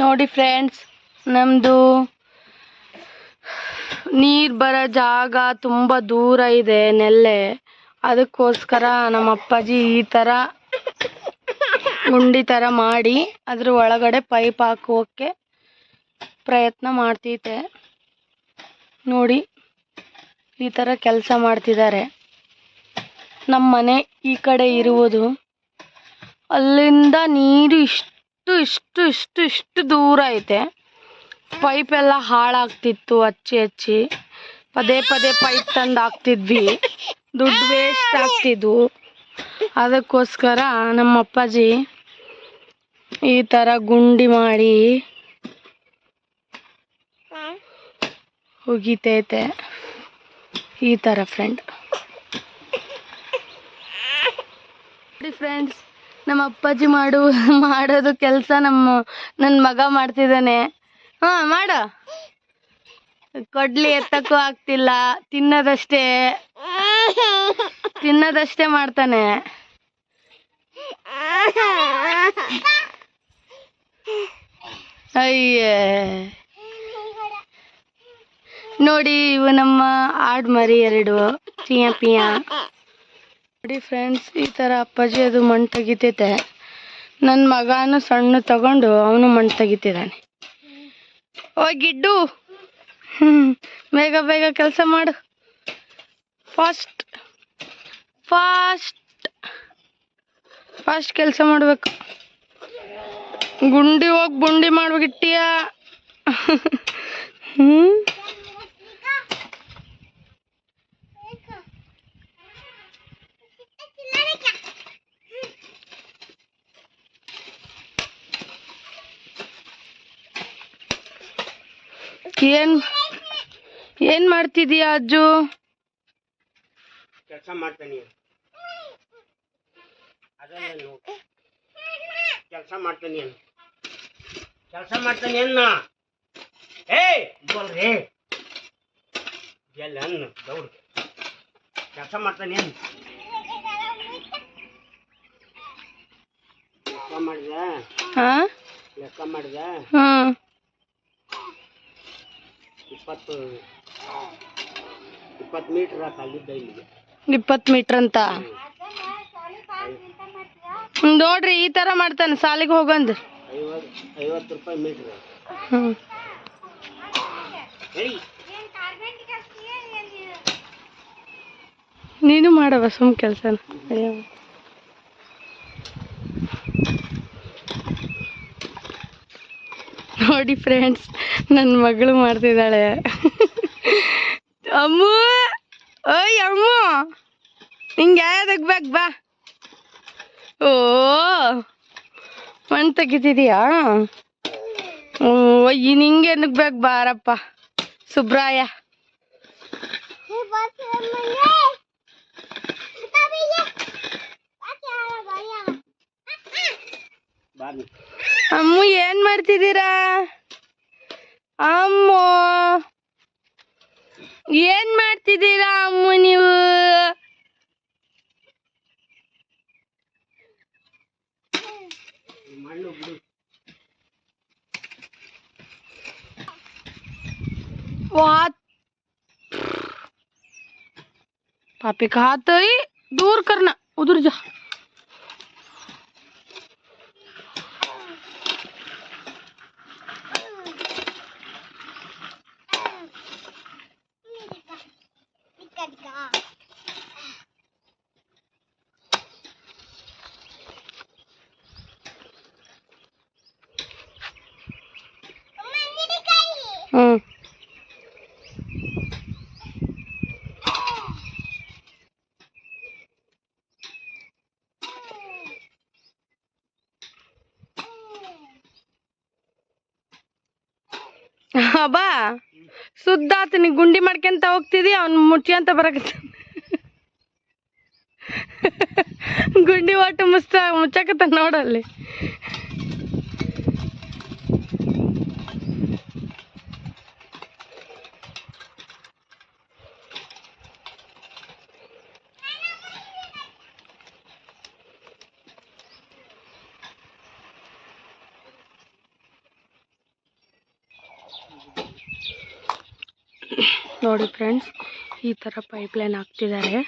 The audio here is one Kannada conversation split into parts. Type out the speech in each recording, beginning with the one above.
ನೋಡಿ ಫ್ರೆಂಡ್ಸ್, ನಮ್ಮದು ನೀರು ಬರೋ ಜಾಗ ತುಂಬ ದೂರ ಇದೆ ನೆಲ್ಲೆ. ಅದಕ್ಕೋಸ್ಕರ ನಮ್ಮ ಅಪ್ಪಾಜಿ ಈ ಥರ ಗುಂಡಿ ಥರ ಮಾಡಿ ಅದ್ರ ಒಳಗಡೆ ಪೈಪ್ ಹಾಕೋಕ್ಕೆ ಪ್ರಯತ್ನ ಮಾಡ್ತಿದ್ದೆ. ನೋಡಿ ಈ ಥರ ಕೆಲಸ ಮಾಡ್ತಿದ್ದಾರೆ. ನಮ್ಮ ಮನೆ ಈ ಕಡೆ ಇರುವುದು, ಅಲ್ಲಿಂದ ನೀರು ಇಷ್ಟು ದೂರ ಐತೆ. ಪೈಪ್ ಎಲ್ಲ ಹಾಳಾಗ್ತಿತ್ತು. ಹಚ್ಚಿ ಪದೇ ಪೈಪ್ ತಂದು ಹಾಕ್ತಿದ್ವಿ, ದುಡ್ಡು ವೇಸ್ಟ್ ಆಗ್ತಿದ್ವು. ಅದಕ್ಕೋಸ್ಕರ ನಮ್ಮ ಅಪ್ಪಾಜಿ ಈ ಥರ ಗುಂಡಿ ಮಾಡಿ ಹೋಗಿತೈತೆ. ಈ ಥರ ಫ್ರೆಂಡ್ಸ್, ನಮ್ಮ ಅಪ್ಪಾಜಿ ಮಾಡೋದು ಕೆಲಸ ನನ್ನ ಮಗ ಮಾಡ್ತಿದ್ದಾನೆ. ಮಾಡ, ಕೊಡ್ಲಿ ಎತ್ತಕ್ಕೂ ಆಗ್ತಿಲ್ಲ, ತಿನ್ನೋದಷ್ಟೇ ಮಾಡ್ತಾನೆ. ಅಯ್ಯೇ, ನೋಡಿ ಇವು ನಮ್ಮ ಆಡ್ ಮರಿ 2 ಪಿಯ. ನೋಡಿ ಫ್ರೆಂಡ್ಸ್, ಈ ಥರ ಅಪ್ಪಾಜಿ ಅದು ಮಣ್ಣು ತೆಗಿತೈತೆ. ನನ್ನ ಮಗನೂ ಸಣ್ಣ ತಗೊಂಡು ಅವನು ಮಣ್ಣು ತೆಗಿತಿದ್ದಾನೆ. ಓ ಗಿಡ್ಡು, ಬೇಗ ಕೆಲಸ ಮಾಡು. ಫಾಸ್ಟ್ ಕೆಲಸ ಮಾಡಬೇಕು. ಗುಂಡಿ ಹೋಗಿ ಬುಂಡಿ ಮಾಡ್ಬೇಕಿಟ್ಟಿಯ. ಏನ್ ಮಾಡ್ತಿದೀಯ ಅಜ್ಜು? ಕೆಲಸ ಮಾಡ್ತಾನೆ. ಕೆಲಸ ಮಾಡ್ತಾನೆ ಅನ್ನ. ಬೋಲ್ರಿ ಎಲ್ಲ ಅನ್ನ ದೌಡ್ ಕೆಲಸ ಮಾಡ್ತಾನೆ. ಲೆಕ್ಕ ಮಾಡಿದ 20 ಮೀಟರ್ ಅಲ್ಲಿದ್ದ ಇಲ್ಲಿಗೆ. 20 ಮೀಟರ್ ಅಂತ ನೋಡ್ರಿ. ಈ ತರ ಮಾಡ್ತಾನೆ ಸಾಲಿಗೆ ಹೋಗಂದ್. 50 ರೂಪಾಯಿ ಮೀಟರ್. ನೀನು ಮಾಡವ ಸುಮ್ ಕೆಲ್ಸನ. ನೋಡಿ ಫ್ರೆಂಡ್ಸ್, ನನ್ನ ಮಗಳು ಮಾಡ್ತಿದ್ದಾಳೆ. ಅಮ್ಮು, ಓಯ್ ಅಮ್ಮು, ನಿಂಗೆ ಯಾವ್ದಕ್ ಬೇಕು ಬಾ. ಓ, ಮಣ್ಣು ತೆಗಿತಿದೀಯಾ? ಓ, ನಿಂಗೆ ಏನಕ್ಕೆ ಬೇಕು ಬಾರಪ್ಪ ಸುಬ್ರಾಯ. ಅಮ್ಮು, ಏನ್ ಮಾಡ್ತಿದ್ದೀರಾ? ಅಮ್ಮು, ಏನ್ ಮಾಡ್ತಿದ್ದೀರಾ ಅಮ್ಮು ನೀವು? पापी का हाथ ही दूर करना, उधर जा. ಬಾ, ಸುದ್ದ ಆತನಿ ಗುಂಡಿ ಮಾಡ್ಕೊಂತ ಹೋಗ್ತಿದಿ, ಅವ್ನು ಮುಟ್ಕೊಂತ ಬರಕತ್ತ. ಗುಂಡಿ ಒಟ್ಟು ಮುಚ್ಚಕತ್ತ ನೋಡಲ್ಲಿ. ನೋಡಿ ಫ್ರೆಂಡ್ಸ್, ಈ ಥರ ಪೈಪ್ಲೈನ್ ಹಾಕ್ತಿದ್ದಾರೆ.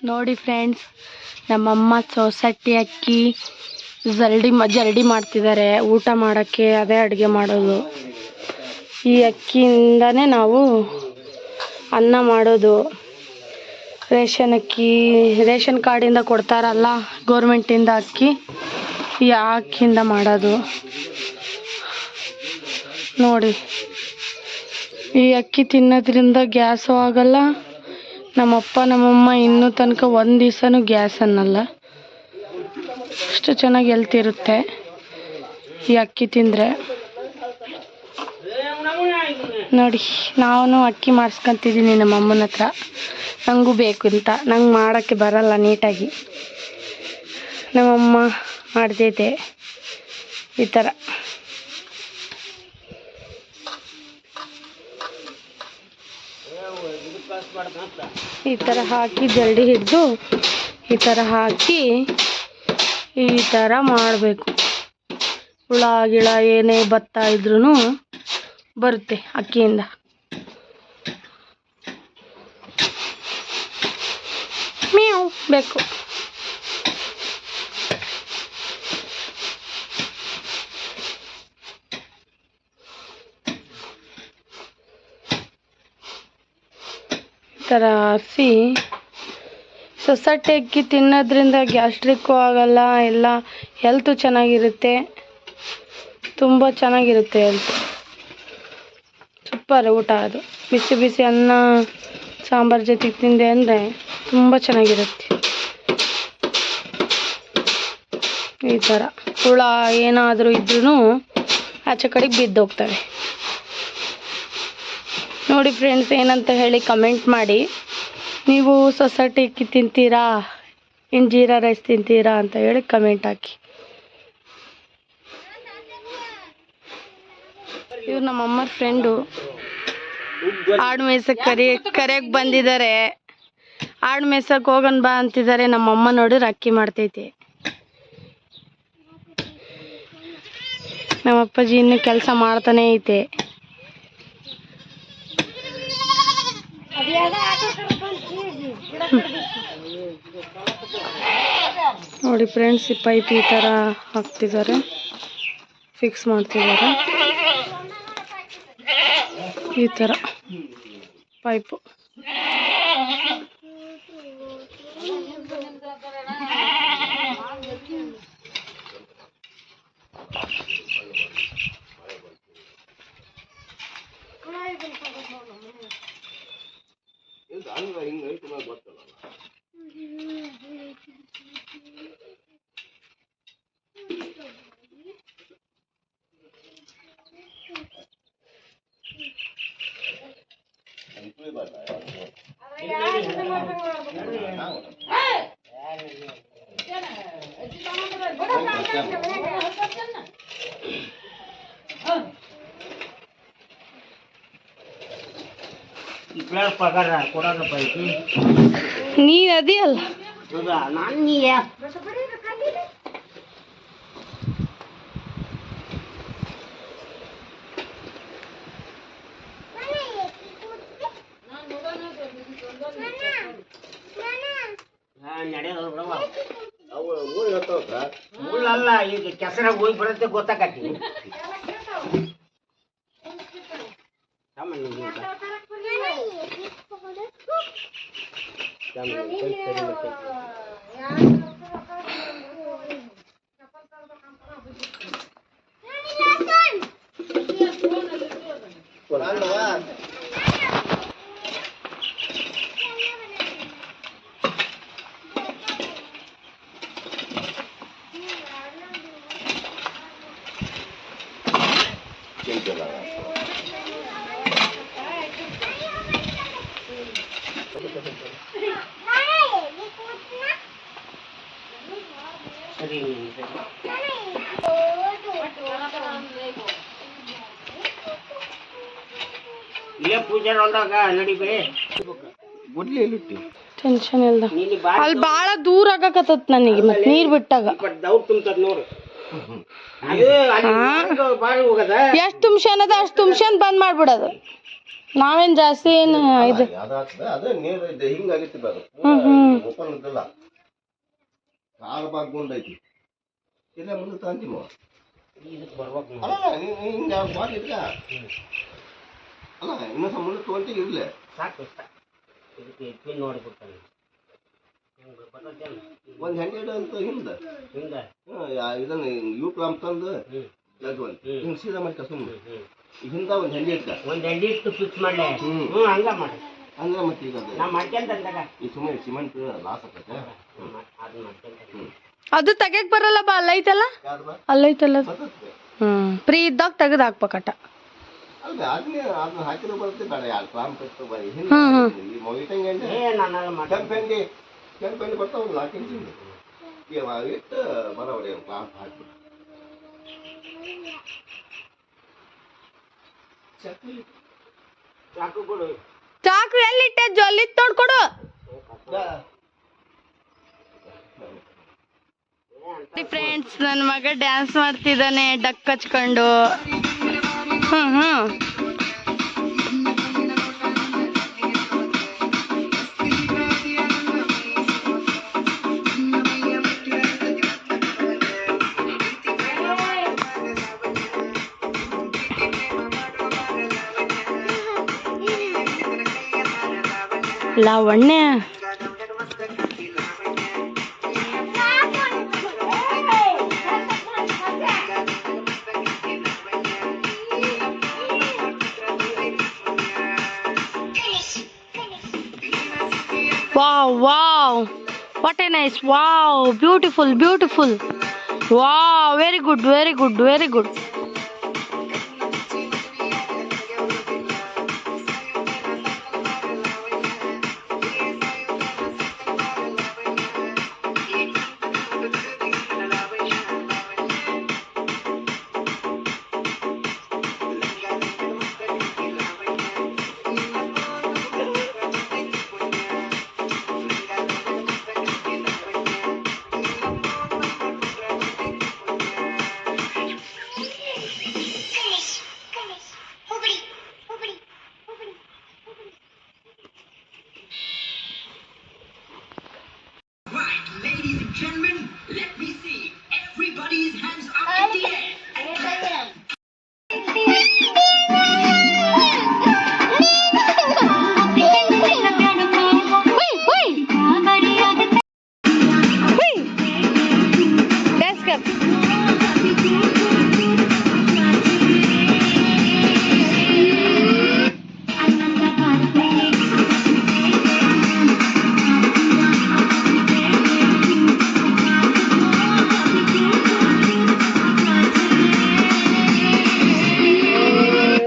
ನೋಡಿ ಫ್ರೆಂಡ್ಸ್, ನಮ್ಮಮ್ಮ ಸೊಸೈಟಿ ಅಕ್ಕಿ ಜರಡಿ ಮಾಡ್ತಿದ್ದಾರೆ ಊಟ ಮಾಡೋಕ್ಕೆ. ಅದೇ ಅಡುಗೆ ಮಾಡೋದು. ಈ ಅಕ್ಕಿಯಿಂದನೇ ನಾವು ಅನ್ನ ಮಾಡೋದು. ರೇಷನ್ ಅಕ್ಕಿ, ರೇಷನ್ ಕಾರ್ಡಿಂದ ಕೊಡ್ತಾರಲ್ಲ ಗೋರ್ಮೆಂಟಿಂದ ಅಕ್ಕಿ, ಈ ಅಕ್ಕಿಯಿಂದ ಮಾಡೋದು. ನೋಡಿ, ಈ ಅಕ್ಕಿ ತಿನ್ನೋದ್ರಿಂದ ಗ್ಯಾಸು ಆಗಲ್ಲ. ನಮ್ಮಪ್ಪ ನಮ್ಮಮ್ಮ ಇನ್ನೂ ತನಕ ಒಂದು ದಿವಸನೂ ಗ್ಯಾಸ್ ಅನ್ನಲ್ಲ. ಅಷ್ಟು ಚೆನ್ನಾಗಿ ಹೆಲ್ತ್ ಇರುತ್ತೆ ಈ ಅಕ್ಕಿ ತಿಂದರೆ. ನೋಡಿ, ನಾನು ಅಕ್ಕಿ ಮಾಡಿಸ್ಕೊತಿದ್ದೀನಿ ನಮ್ಮಮ್ಮನ ಹತ್ರ. ನನಗೂ ಬೇಕು ಅಂತ. ನಂಗೆ ಮಾಡೋಕ್ಕೆ ಬರಲ್ಲ ನೀಟಾಗಿ. ನಮ್ಮಮ್ಮ ಮಾಡ್ತೈತೆ ಈ ಥರ. ಈ ಥರ ಹಾಕಿ ಜರಡಿ ಹಿಡಿದು ಈ ಥರ ಹಾಕಿ ಈ ಥರ ಮಾಡಬೇಕು. ಹುಳ ಗಿಳ ಏನೇ ಭತ್ತ ಇದ್ರೂ ಬರುತ್ತೆ ಅಕ್ಕಿಯಿಂದ. ಮೇವು ಬೇಕು. ಈ ಥರ ಹಸಿ ಸೊಸೈಟಿ ಅಕ್ಕಿ ತಿನ್ನೋದ್ರಿಂದ ಗ್ಯಾಸ್ಟ್ರಿಕ್ಕು ಆಗಲ್ಲ. ಎಲ್ಲ ಹೆಲ್ತು ಚೆನ್ನಾಗಿರುತ್ತೆ. ತುಂಬ ಚೆನ್ನಾಗಿರುತ್ತೆ ಹೆಲ್ತ್. ಸೂಪರ್ ಊಟ ಅದು. ಬಿಸಿ ಬಿಸಿ ಅನ್ನ ಸಾಂಬಾರು ಜೊತೆಗೆ ತಿಂದೆ ಅಂದರೆ ತುಂಬ ಚೆನ್ನಾಗಿರುತ್ತೆ. ಈ ಥರ ಹುಳ ಏನಾದರೂ ಇದ್ರೂ ಆಚೆ ಕಡೆಗೆ ಬಿದ್ದೋಗ್ತವೆ. ನೋಡಿ ಫ್ರೆಂಡ್ಸ್, ಏನಂತ ಹೇಳಿ ಕಮೆಂಟ್ ಮಾಡಿ. ನೀವು ಸೊಸೈಟಿ ಅಕ್ಕಿ ತಿಂತೀರಾ, ಇನ್ನು ಜೀರಾ ರೈಸ್ ತಿಂತೀರಾ ಅಂತ ಹೇಳಿ ಕಮೆಂಟ್ ಹಾಕಿ. ಇವ್ರು ನಮ್ಮಮ್ಮರ ಫ್ರೆಂಡು. ಆಡು ಮೇಯ್ಸಕ್ಕೆ ಕರೆಯಕ್ಕೆ ಬಂದಿದ್ದಾರೆ. ಆಡು ಮೇಯ್ಸಕ್ಕೆ ಹೋಗೋಣ ಬಾ ಅಂತಿದ್ದಾರೆ. ನಮ್ಮಮ್ಮ ನೋಡಿದ್ರೆ ಅಕ್ಕಿ ಮಾಡ್ತೈತೆ. ನಮ್ಮ ಅಪ್ಪಾಜಿ ಇನ್ನೂ ಕೆಲಸ ಮಾಡ್ತಾನೆ ಐತೆ. ನೋಡಿ ಫ್ರೆಂಡ್ಸ್, ಈ ಪೈಪ್ ಈ ಥರ ಹಾಕ್ತಿದ್ದಾರೆ, ಫಿಕ್ಸ್ ಮಾಡ್ತಿದ್ದಾರೆ. ಈ ಥರ ಪೈಪು. ಪಗಾರ ಕೊಡೋದಪ್ಪ ಐತಿ. ನೀನು ಅದಿಯಲ್ಲ, ನಾನು ನೀ ಮುಳ್ಳಲ್ಲ, ಈಗ ಕೆಸರಾಗ ಹೋಗಿ ಬರುತ್ತೆ ಗೊತ್ತಾಕತಿ. ಸರಿ ಇಲ್ಲೇ ಪೂಜಾರ ಹೊಲ್ದಾಗ ನಡಿಬೇ ಗುಡ್ಲಿ ಎಲ್ಲಿಟ್ಟಿ ಟೆನ್ಷನ್ ಇಲ್ದ ನೀನು ಬಾ ಅಲ್ಲಿ ಭಾಳ ದೂರ ಆಗಕತ್ತತ್ ನನಗೆ ಮತ್ತೆ ನೀರು ಬಿಟ್ಟಾಗ ದೌಡ್ ತುಂಬತದ ನೋಡು ಅದು ಅಲ್ಲಿ ಬಾರಿ ಹೋಗದ ಎಷ್ಟು ತುಂಬ್ಸ್ಯಾನದ ಅಷ್ಟು ತುಂಬ್ಸ್ಯಾನ್ ಬಂದ್ ಮಾಡ್ಬಿಡೋದು ನಾವೇನ್ ಜಾಸ್ತಿ ಏನು ಇದು ಅದೇ ನೀರು ಹಿಂಗಾಗಿತ್ತು ಅದು ಓಪನ್ ಇದ್ದಲ್ಲ ಕಾಲು ಭಾಗ ಗುಂಡೈತಿ ಇಲ್ಲ ಮುಂದೆ ತಂತೀವಿ ಇದಕ್ಕೆ ಬರ್ಬೇಕು ಅಲ್ಲ ಹಿಂಗೆ ಬಾಲ್ ಇಟ್ಕ ಅಲ್ಲ ಇನ್ನೊಂದು ಸ್ವಲ್ಪ ಮುಂದೆ ತೊಗೊಂತೀವಿ ಇರಲಿ ಸಾಕು ಇಷ್ಟ ಇದಕ್ಕೆ ಪಿನ್ ನೋಡಿಬಿಡ್ತಾನೆ ಒಂದು ಹಂಡ್ರೆಡ್ ಅಂತ ಹಿಂದೆ ಹಿಂದೆ ಇದನ್ನು ಯೂಟ್ಯೂಬ್ ಅಂತಂದು ಹಿಂಗೆ ಸೀದಾ ಮಾಡಿ ಸುಮ್ಮನೆ ಹಿಂದ ಒಂದು ಹೆಂಡಿ ಇಟ್ಕ ಒಂದು ಎಣ್ಣೆ ಇಟ್ಟು ಫಿಕ್ಸ್ ಮಾಡಲೆ ಹಂಗ ಮಾಡಿ ಅಂದ್ರೆ ಮತ್ತೆ ಈಗ ಅದು ನಾ ಮಾಡ್ಕೊಂತ ಅಂದಾಗ ಈ ಸುಮ್ಮನೆ ಸಿಮೆಂಟ್ ಲಾಸ್ ಆಗ್ತೈತೆ ಅದನ್ನ ಮಾಡ್ಕೊಂತ ಅದು ತೆಗಿಯಕ್ ಬರಲ್ಲ ಬಾ ಅಲ್ಲೈತಲ್ಲ ಅಲ್ಲೈತಲ್ಲ ಫ್ರೀ ಇದ್ದಾಗ ತೆಗೆದು ಹಾಕ್ಬೇಕಟ ಅಲ್ಲ ಅದನ್ನ ಹಾಕಿರೋ ಬರುತ್ತೆ ಬೇಡ ಎರಡು ಗ್ರಾಮ್ ಕಟ್ಟು ಬರೀ ಹಿಂದೆ ಈ ಮೊಗಿಟಂಗೆ ನಾನು ಕೆಂಪು ಎಣ್ಣೆ ಬರ್ತಾವಲ್ಲ ಹಾಕಿ ಇಟ್ಟು ಬರೋಬರಿ ಗ್ರಾಮ್ ಹಾಕ್ಬಿಟ್ಟು ಚಾಕು ಕೊಡು ಚಾಕು ಎಲ್ಲಿಟ್ಟೆ ಜೊಲ್ಲಿತ್ ನೋಡ್ಕೊಡು ಫ್ರೆಂಡ್ಸ್ ನನ್ನ ಮಗ ಡ್ಯಾನ್ಸ್ ಮಾಡ್ತಿದ್ದಾನೆ ಡಕ್ ಹಚ್ಕೊಂಡು Lavanya wow what a nice wow beautiful wow very good